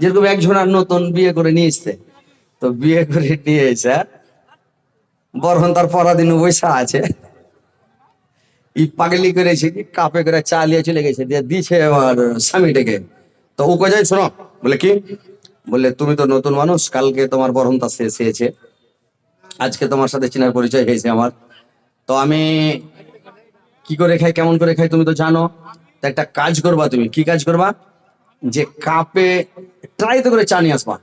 যেরকম একজন আর নতুন বিয়ে করে নিয়ে এসছে, তো বিয়ে করে নিয়ে এসে বরহন তার পরাদিন বৈশা আছে, ই পাগলি করেছে কি কাপে করে চা নিয়ে চলে গেছে, দিয়ে দিছে আমার স্বামীটাকে। তো ও কোথায় শোনো, বলে কি, বললে তুমি তো নতুন মানুষ, কালকে তোমার বরহনটা শেষ হয়েছে, আজকে তোমার সাথে চেনার পরিচয় হয়েছে আমার। তো আমি কি করে খাই কেমন করে খাই তুমি তো জানো। তো একটা কাজ করবা, তুমি কি কাজ করবা, যে কাপে ট্রাইতে করে চা নিয়ে আসবা,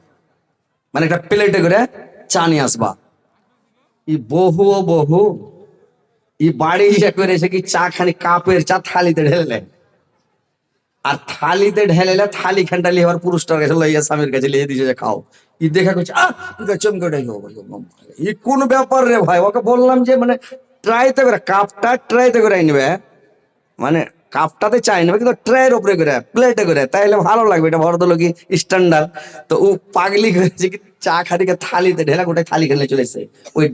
মানে একটা প্লেটে করে চা নিয়ে আসবা। ই বহু ও বহু ই বাড়ি ইয়ে করে এসে কি চা খানি কাপের চা থালিতে ঢেলে, আর থালিতে ঢেলে থালি খানটা লিয়ে আবার পুরুষটার কাছে লইয়া স্বামীর কাছে লিয়ে দিয়েছে যে খাও। ই দেখা করছে চমকে উঠে ই কোন ব্যাপার রে ভাই, ওকে বললাম যে মানে ট্রাইতে করে কাপটা ট্রাইতে করে নিবে, মানে কাপটাতে চাই নেবে কিন্তু ট্রের উপরে করে প্লেটে করে, তাইলে ভালো লাগবে, এটা ভদ্রলোকই স্ট্যান্ডার্ড। তো ও পাগলি করেছে কি চা খাটিকে থালিতে ঢেলা গোটাই থালি খেলে চলে এসে ওই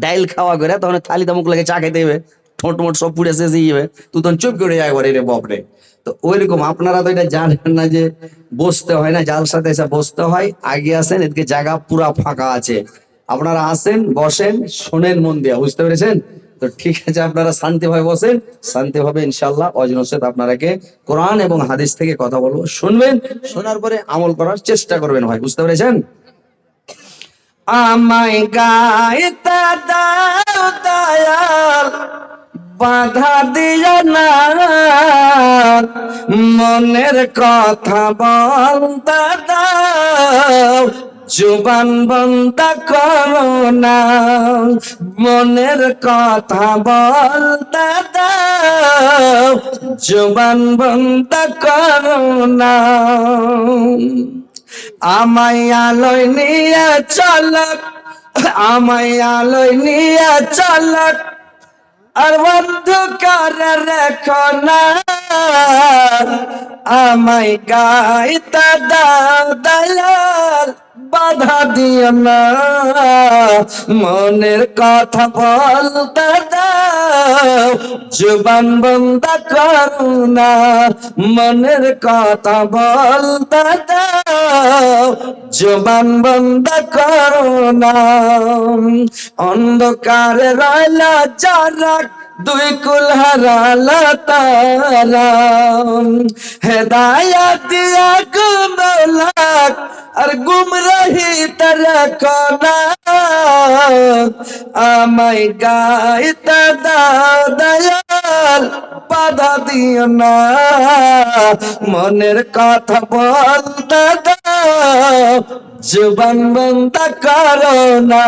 ডাইল খাওয়া করে তখন থালিতে মুখ লাগে চা খাইতে হবে, ঠোঁট মোট সব পুড়ে শেষ হয়ে যাবে, তুই তখন চুপ করে যাবে রে বাপরে। তো ওইরকম আপনারা তো এটা জানেন না যে বসতে হয় না, যার সাথে এসে বসতে হয়, আগে আসেন, এদিকে জায়গা পুরা ফাঁকা আছে, আপনারা আসেন বসেন শোনেন মন দিয়া, বুঝতে পেরেছেন? তো ঠিক আছে, আপনারা শান্তিভাবে বসেন, শান্তিভাবে ইনশাআল্লাহ অজনসেদ আপনারাকে কোরআন এবং হাদিস থেকে কথা বলবো, শুনবেন, শোনার পরে আমল করার চেষ্টা করবেন ভাই, বুঝতে পেরেছেন? আমায় গাইতে দাও দয়াল, বাধা দিও না, মনের কথা বলতে দাও, জুবান বন্ধ করো না, মনের কথা বলতে দাও, জুবান বন্ধ করো না। আমায় আলোয় নিয়ে চলক, আমায় আলোয় নিয়ে চলক, আর অন্ধকার রেখো না, আমায় গাইতে দাও দয়াল, বাধা দিও না, মনের কথা বলতে দাও, জুবান বন্ধ করো না, মনের কথা বলতে দাও, জুবান বন্ধ করো না। অন্ধকারে রইলা যারা, দুই কুল হারালা তারা, হেদায়াত দিয়া গুমরাহ, আর গুমরাহি তারা কোনা, আমায় গাইতে দাও দয়াল, বাধা দিও না, মনের কথা বলতে দাও, জুবান বন্ধ করো না,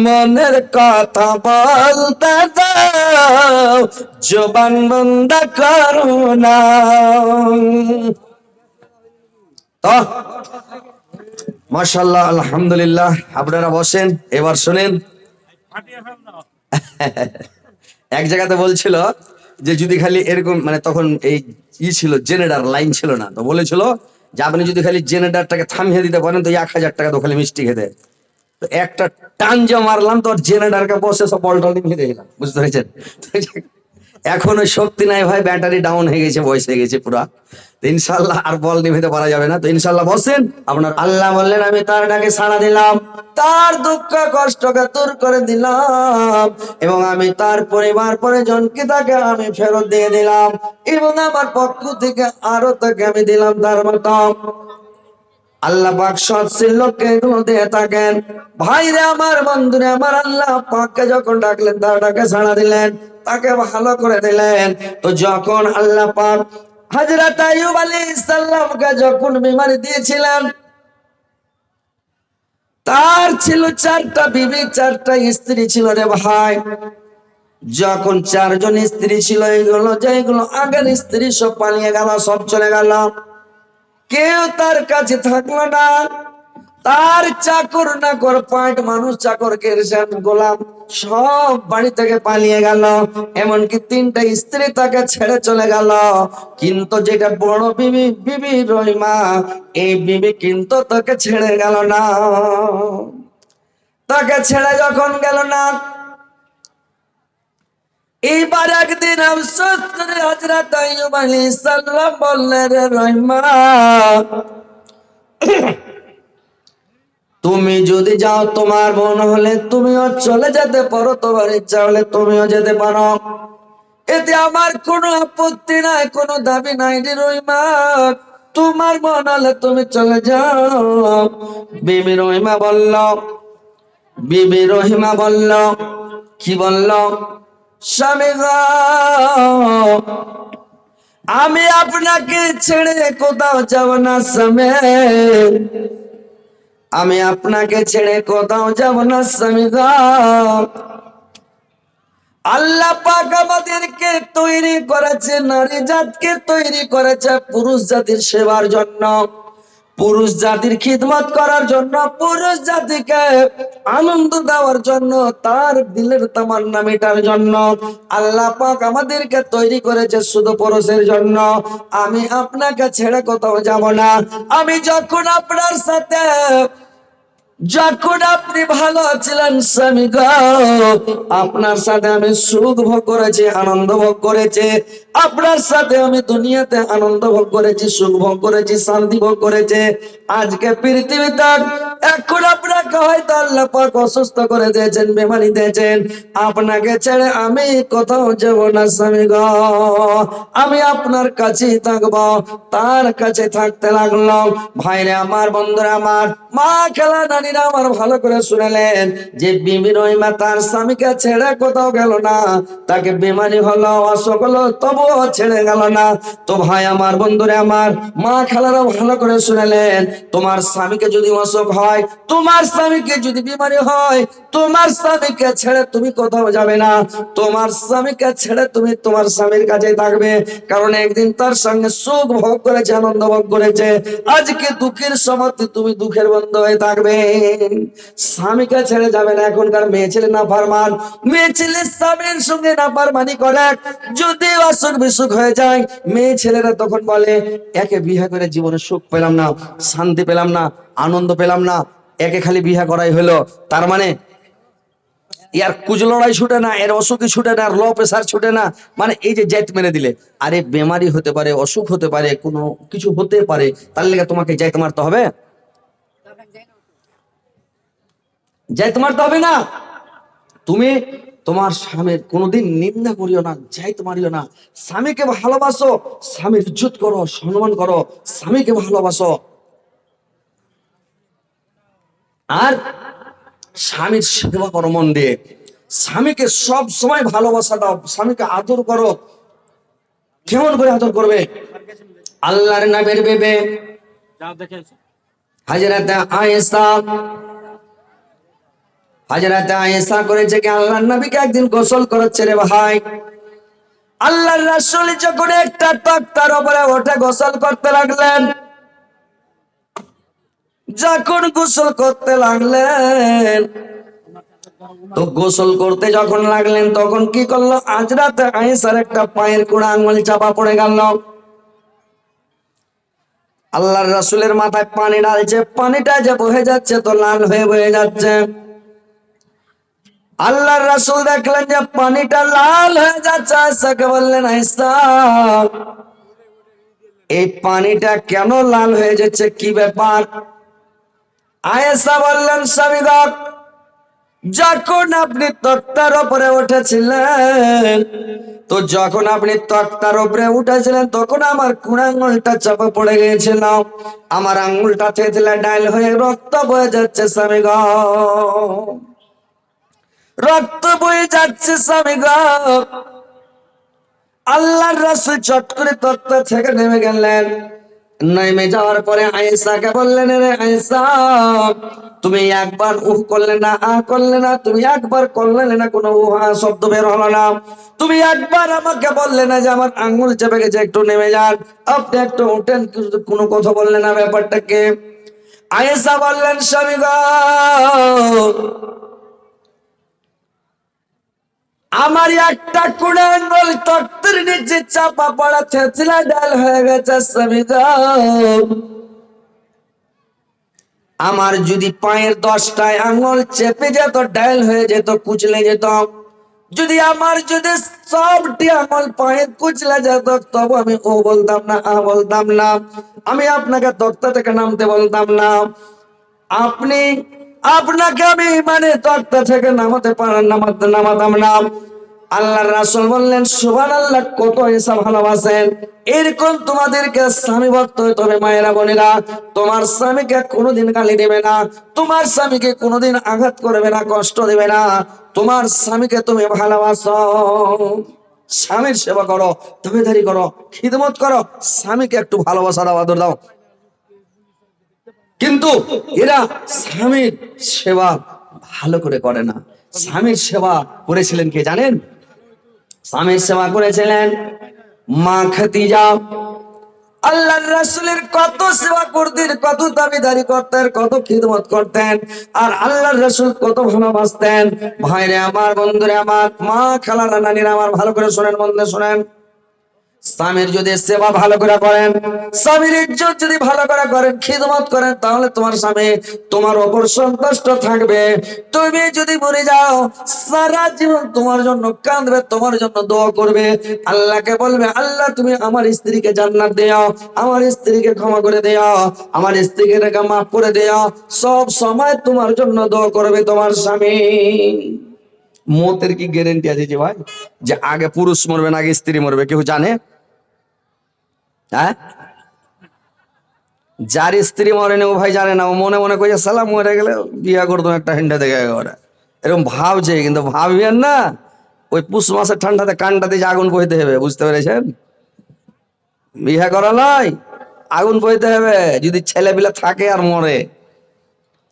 মনের কথা বলতে দাও, জুবান বন্ধ করো না। তো মাশাআল্লাহ আলহামদুলিল্লাহ, আপনারা বসেন, এবার শুনেন। এক জায়গাতে বলছিল যে যদি খালি এরকম, মানে তখন এই ছিল জেনারেটর লাইন ছিল না, তো বলেছিল যে আপনি যদি খালি জেনারেটরটাকে থামিয়ে দিতে পারেন তো 1000 টাকা তো খালি মিষ্টি খেতে। তো একটা টান যে মারলাম, তো জেনারেটরকে বসে সব বলটা নিয়ে দিলাম, বুঝতে পেরেছেন? এখন ওই শক্তি নাই ভাই, ব্যাটারি ডাউন হয়ে গেছে, বয়স হয়ে গেছে পুরা। তো ইনশাল্লাহ আর বল নিভেতে পারা যাবে না, তো ইনশাল্লাহ বসেন। আপনার আল্লাহ বললেন আমি তার ডাকে সাড়া দিলাম, তার দুঃখ কষ্টকে দূর করে দিলাম, এবং আমি তার পরিবার পরিজনকে তাকে আমি ফেরত দিয়ে দিলাম, এবং আমার পক্ষ থেকে আরো তাকে আমি দিলাম তার মতো। আল্লাহ পাক সৎশীল লোককে এগুলো দিয়ে থাকেন। ভাইরে আমার, বন্ধুরে আমার, আল্লাহ পাককে যখন ডাকলেন তার ডাকে সাড়া দিলেন, তাকে ভালো করে দিলেন। তো যখন আল্লাহ পাক হযরত আইয়ুব আলাইহিস সালামকে যখন বিমারি দিয়েছিলেন, তার ছিল 4টা বিবি, 4টা স্ত্রী ছিল রে ভাই। যখন 4জন স্ত্রী ছিল, এইগুলো যেগুলো আগের স্ত্রী সব পালিয়ে গেল, সব চলে গেল, কেউ তার কাছে থাকলো না। তার চাকর নাকর পাঁচ মানুষ, চাকর কেরসান গোলাম সব বাড়ি থেকে পালিয়ে গেল, এমনকি 3টা স্ত্রী তাকে ছেড়ে চলে গেল। কিন্তু যেটা বড় বিবি, বিবি রহিমা, এই বিবি কিন্তু তাকে ছেড়ে গেল না। তাকে ছেড়ে যখন গেল না, এইবার একদিন আফসোস করে হযরত আইয়ুব আলাইহিস সালাম বললেন, রে রহিমা, তুমি যদি যাও তোমার মন হলে তুমিও চলে যেতে পারো, তোমার ইচ্ছা হলে তুমিও যেতে পারো, এতে আমার কোনো আপত্তি নাই, কোনো দাবি নাই রে রহিমা। তোমার মন হলে তুমি চলে যাও। বিবি রহিমা বলল, বিবি রহিমা বলল, কি বলল? স্বামী গো, আমি আপনাকে ছেড়ে কোথাও যাব না স্বামী, আমি আপনাকে ছেড়ে কোথাও যাব না স্বামী গো। আল্লাহ পাক আমাদেরকে তৈরি করেছে, নারী জাতকে তৈরি করেছে পুরুষ জাতির সেবার জন্য, পুরুষ জাতির খিদমত করার জন্য, পুরুষ জাতিকে আনন্দ দেওয়ার জন্য, তার দিলের তামান্না মেটার জন্য। আল্লাহ পাক আমাদেরকে তৈরি করেছে শুধু পুরুষের জন্য। আমি আপনাকে ছেড়ে কোথাও যাব না। আমি যখন আপনার সাথে, যখন আপনি ভালো ছিলেন স্বামী গো, আপনার সাথে আমি সুখ ভোগ করেছি, আনন্দ ভোগ করেছি, আপনার সাথে আমি দুনিয়াতে আনন্দ ভোগ করেছি, সুখ ভোগ করেছি, শান্তি ভোগ করেছি। আজকে পৃথিবীতে এখন আপনাকে হয়তো আল্লাহ পাক অসুস্থ করে দিয়েছেন, বেমারি দিয়েছেন, আপনাকে ছেড়ে আমি কোথাও যাব না স্বামী গো। আমি আপনার কাছেই থাকবো। তার কাছে থাকতে লাগলাম। ভাইরে আমার, বন্ধুরা আমার, মা খেলা নারীরা আমার, ভালো করে শুনেলেন যে বিবি রহিমা তার স্বামীকে ছেড়ে কোথাও গেল না। তাকে বেমারি হলো, অসুখ হলো, তবুও ছেড়ে গেল না। তো ভাই আমার, বন্ধুরা আমার, মা খেলারা ভালো করে শুনেলেন, তোমার স্বামীকে যদি অসুখ হয়, তোমার স্বামীকে যদি বিমারি হয়, তোমার স্বামীকে ছেড়ে তুমি কোথাও যাবে না। তোমার স্বামীকে ছেড়ে তুমি তোমার স্বামীর কাছে থাকবে, কারণ একদিন তার সঙ্গে সুখ ভোগ করেছে, আনন্দ ভোগ করেছে। আজকে দুঃখের সময় তুমি দুঃখের বন্ধু হয়ে থাকবে, স্বামীকে ছেড়ে যাবে না। এখনকার মেয়ে ছেলে না ফারমান, মেয়ে ছেলে স্বামীর সঙ্গে না ফারমানি করে, যদি অসুখ বিসুখ হয়ে যায়, মেয়ে ছেলেরা তখন বলে একে বিয়ে করে জীবনে সুখ পেলাম না, শান্তি পেলাম না, আনন্দ পেলাম না, একে খালি বিয়ে করাই হলো, তার মানে ইয়ার কুজ লড়াই ছুটে না, এর অসুখই ছুটে না, লো প্রেসার ছুটে না, মানে এই যে জাইত মেরে দিলে। আরে বেমারি হতে পারে, অসুখ হতে পারে, কোনো কিছু হতে পারে, তার লেগে তোমাকে জাইত মারতে হবে? জাইত মারতে হবে না। তুমি তোমার স্বামীর কোনোদিন নিন্দা করিও না, জাইত মারিও না। স্বামীকে ভালোবাসো, স্বামীর ইজ্জত করো, সম্মান করো, স্বামীকে ভালোবাসো। আর স্বামীর সেবা করো মন দিয়ে, স্বামীকে সব সময় ভালোবাসা দাও, স্বামীকে আদর করো। কেমন করে আদর করবে? আল্লাহর নবীর বিবি হযরত আয়েশা, হযরত আয়েশা করেছে কি, আল্লাহর নবীকে একদিন গোসল করাচ্ছে রে ভাই। আল্লাহর রাসূল যখন একটা তক্তার উপরে উঠে গোসল করতে লাগলেন, যখন গোসল করতে লাগলেন, তো গোসল করতে যখন লাগলেন, তখন কি করলো, হযরত আয়েশার একটা পায়ের কুড়া আঙ্গুল চাপা পড়ে গেল। আল্লাহর রাসূলের মাথায় পানি ঢালছে, পানিটা যে বহে যাচ্ছে তো লাল হয়ে বয়ে যাচ্ছে। আল্লাহর রাসূল দেখলেন যে পানিটা লাল হয়ে যাচ্ছে, আয়েশাকে বললেন, আয়েশা এই পানিটা কেন লাল হয়ে যাচ্ছে, কি ব্যাপার? আয়েশা বললেন, স্বামী গো, যখন আপনি তক্তার উপরে উঠেছিলেন, তো যখন আপনি তক্তার উপরে উঠেছিলেন, তখন আমার কুড়া আঙুলটা চাপা পড়ে গিয়েছিল, আমার আঙুলটা থেতলে ডাল হয়ে রক্ত বয়ে যাচ্ছে স্বামী গো, রক্ত বয়ে যাচ্ছে স্বামী গো। আল্লাহর রাসূল চট করে তক্তা থেকে নেমে গেলেন। নেমে যাওয়ার পরে আয়েশাকে বললেন, রে আয়েশা, তুমি একবার উহ করলে না, আ করলে না, তুমি একবার করলে না, কোনো উহা শব্দ বের হলো না, তুমি একবার আমাকে বললে না যে আমার আঙ্গুল চেপে গেছে, একটু নেমে যান, আপনি একটু উঠেন, কিন্তু কোনো কথা বললেন না, ব্যাপারটাকে? আয়েশা বললেন, স্বামী গো, আমার একটা কুড়া আঙ্গুল তক্তের নিচে চাপা পড়া থেতলা ডাল হয়ে গেছে স্বামী গো। আমার যদি পায়ের 10টায় আঙ্গুল চেপে যেত, ডাল হয়ে যেত, কুচলে যেত, যদি আমার যদি সবটি আমল পায়ে কুচলে যেত, তবু আমি ও বলতাম না, আ বলতাম না, আমি আপনাকে তক্তা থেকে নামতে বলতাম না। আপনি আপনাকে আমি মানে তক্তা থেকে নামাতে পারেন, নামাতাম না। আল্লাহর রাসূল বললেন সুবহানাল্লাহ, কত ঈসা ভালোবাসেন। এরকম তোমাদেরকে স্বামী ভক্ত হইতে হবে মায়েরা বোনেরা। তোমার স্বামীকে কোনোদিন গালি দেবে না, তোমার স্বামীকে কোনোদিন আঘাত করবে না, কষ্ট দেবে না। তোমার স্বামীকে তুমি ভালোবাসো, স্বামীর সেবা করো, দাবিদারি করো, খিদমত করো, স্বামীকে একটু ভালোবাসা দাও, আদর দাও। কিন্তু এরা স্বামীর সেবা ভালো করে করে না। স্বামীর সেবা করেছিলেন কে জানেন? স্বামীর সেবা করেছিলেন মা খাদিজা। আল্লাহর রাসূলের কত সেবা করতেন, কত দাবিদারি করতেন, কত খিদমত করতেন, আর আল্লাহর রাসূল কত ভালোবাসতেন। ভাইরে আমার, বন্ধুরে আমার, মা খালারা নানিরা আমার, ভালো করে শুনেন, মন দিয়ে শুনেন। স্বামীর যদি সেবা ভালো করে করেন, স্বামীর ইজ্জত যদি ভালো করে করেন, খিদমত করেন, তাহলে তোমার স্বামী তোমার উপর সন্তুষ্ট থাকবে। তুমি যদি মরে যাও, সারা জীবন তোমার জন্য কাঁদবে, তোমার জন্য দোয়া করবে, আল্লাহকে বলবে আল্লাহ তুমি আমার স্ত্রীকে জান্নাত দিও, আমার স্ত্রীকে ক্ষমা করে দিও, আমার স্ত্রীকে মাফ করে দিও। সব সময় তোমার জন্য দোয়া করবে তোমার স্বামী। মতের কি গ্যারেন্টি আছে যে ভাই, যে আগে পুরুষ মরবে না আগে স্ত্রী মরবে? কেউ জানে? হ্যাঁ, যার স্ত্রী মরেনি ও ভাই জানে না, ও মনে মনে কইছে সালাম মরে গেলে বিয়া করতো একটা হেন্ডা দেখে ওরা এরকম ভাবছে, কিন্তু ভাববেন না ওই পুষ মাসের ঠান্ডাতে কানটাতে যে আগুন বইতে হবে, বুঝতে পেরেছেন? বিয়া করা নয়, আগুন বইতে হবে। যদি ছেলেপিলা থাকে আর মরে,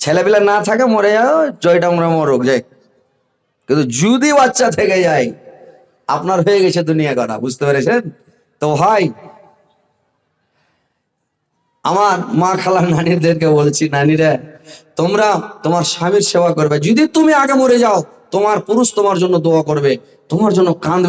ছেলেপিলা না থাকে মরে যাও, জয়টা আমরা মরুক যাই, কিন্তু যদি বাচ্চা থেকে যায় আপনার হয়ে গেছে দুনিয়া করা, বুঝতে পেরেছেন? তো ভাই আমার মা খালা নানিদেরকে বলছি, নানিরা তোমরা তোমার স্বামীর সেবা করবে। যদি তুমি আগে মরে যাও, তোমার পুরুষ তোমার জন্য দোয়া করবে, তোমার জন্য কাঁদবে।